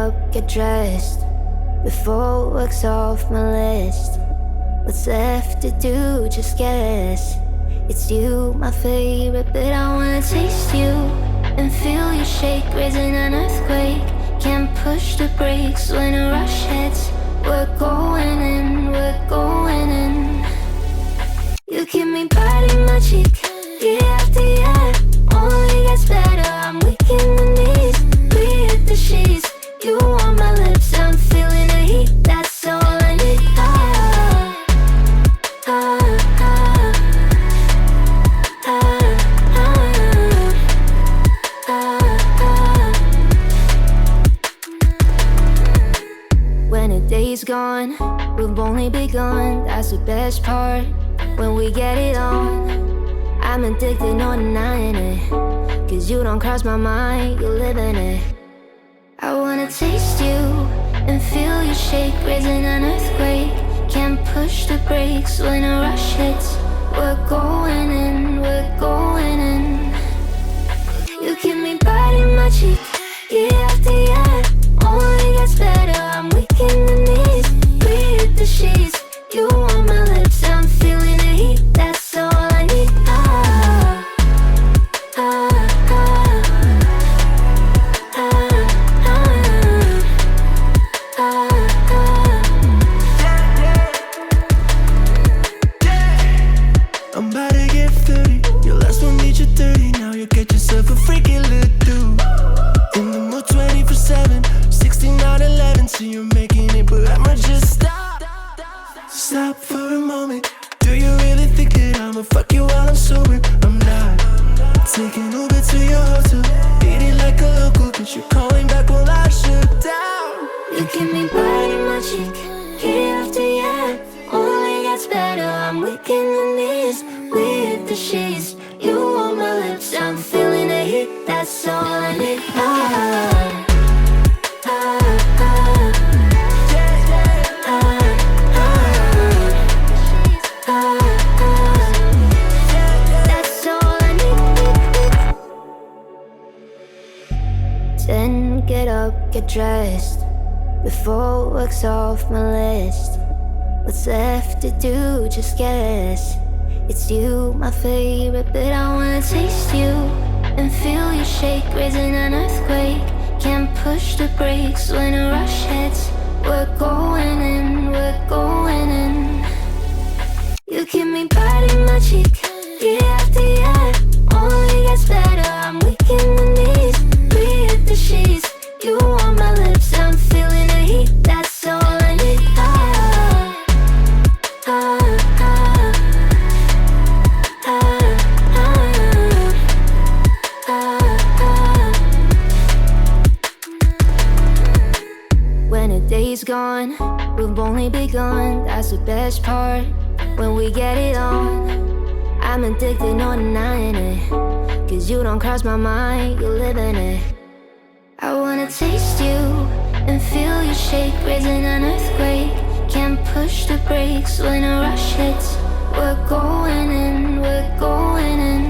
up, get dressed. Before work's off my list. What's left to do, just guess. It's you, my favorite, but I wanna taste you and feel you shake, raising an earthquake. Can't push the brakes when a rush hits. We're going in, we're going in. You keep me biting my cheek, year after year. Only gets better, I'm weak in the knees. We hit the sheets, you on my lips, I'm feeling the heat. That's all I need. When the day's gone, we've only begun. That's the best part, when we get it on. I'm addicted, no denying it. Cause you don't cross my mind, you live in it. I wanna taste you and feel you shake, raising an earthquake. Can't push the brakes when a rush hits. We're going in, we're going in. You keep me biting my cheek, year after year. Only gets better, I'm weak in the knees. We hit the sheets, you on my lips, I'm feeling the heat. That's all I need. I'm about to get 30. Your last one made you 30. Now you get yourself a freaking little dude. In the mood 24/7, 16 out 11. So you're making it, but I'ma just stop. Stop for a moment. Do you really think that I'ma fuck you while I'm sober? I'm not. Taking Uber to your hotel, eating like a local, cause you're calling back while I shut down. You keep me biting my cheek, year after year. Only gets better, I'm weak in the knees. We hit the sheets, you on my lips, I'm feeling the heat. That's all I need. That's all I need. Then get up, get dressed. Before work's off my list. What's left to do, just guess. It's you, my favorite, but I wanna taste you and feel you shake, raising an earthquake. Can't push the brakes when a rush hits. We're going in, we're going in. You keep me biting my cheek, year after year. Only gets better, I'm weak in the knees. We hit the sheets, you on my lips, I'm feeling the heat. That's all I need. When the day's gone, we've only begun. That's the best part, when we get it on. I'm addicted, no denying it. Cause you don't cross my mind, you live in it. I wanna taste you and feel you shake, raising an earthquake. Can't push the brakes when a rush hits. We're going in, we're going in.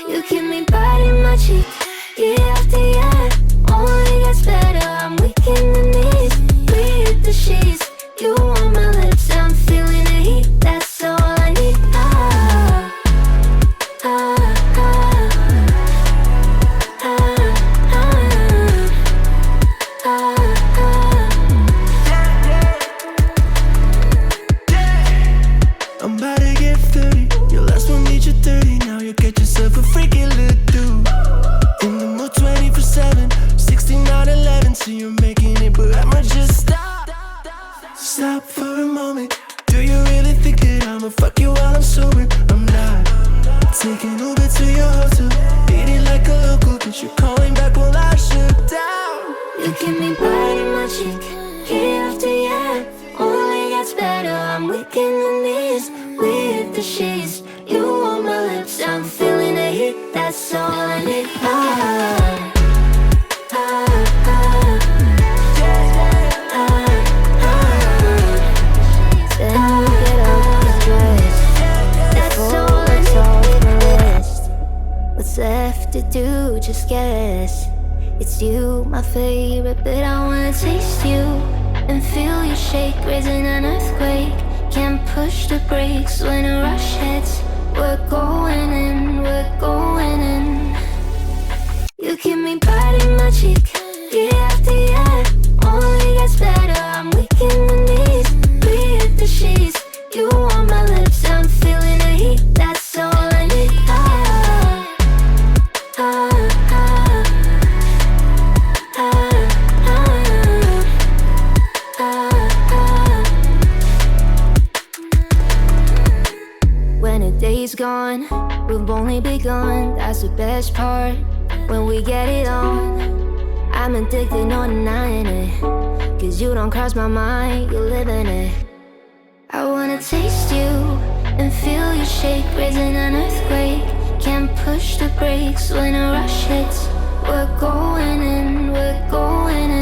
You keep me biting my cheek, year after year. Only gets better, I'm weak in the knees. We hit the sheets, you on my lips, I'm feeling the heat. That's all I need. I'm about to get 30. Your last one made you 30. Now you get yourself a freaking little dude. In the mood 24/7, 16 out 11. So you're making it, but I'ma just stop. Stop for a moment. Do you really think that I'ma fuck you while I'm sober? I'm not. Taking Uber to your hotel, eating like a local, cause you're calling back while I shut down. You keep me biting my cheek, year after year. Only gets better, I'm weak in the knees. We hit the sheets, you on my lips, I'm feeling the heat. That's all I need. Then get up, get dressed. That's all I need. What's left to do, just guess. It's you, my favorite, but I wanna taste you and feel you shake, raising an earthquake. Can't push the brakes when a rush hits. We're going in, we're going in. You keep me biting my cheek, year after year. Only gets better, I'm weak in the knees. We hit the sheets, you on my lips, I'm feeling the heat. That's all I need. When a day's gone, we've only begun. That's the best part. When we get it on, I'm addicted, no denying it. Cause you don't cross my mind, you live in it. I wanna taste you and feel you shake, raising an earthquake. Can't push the brakes when a rush hits. We're going in, we're going in.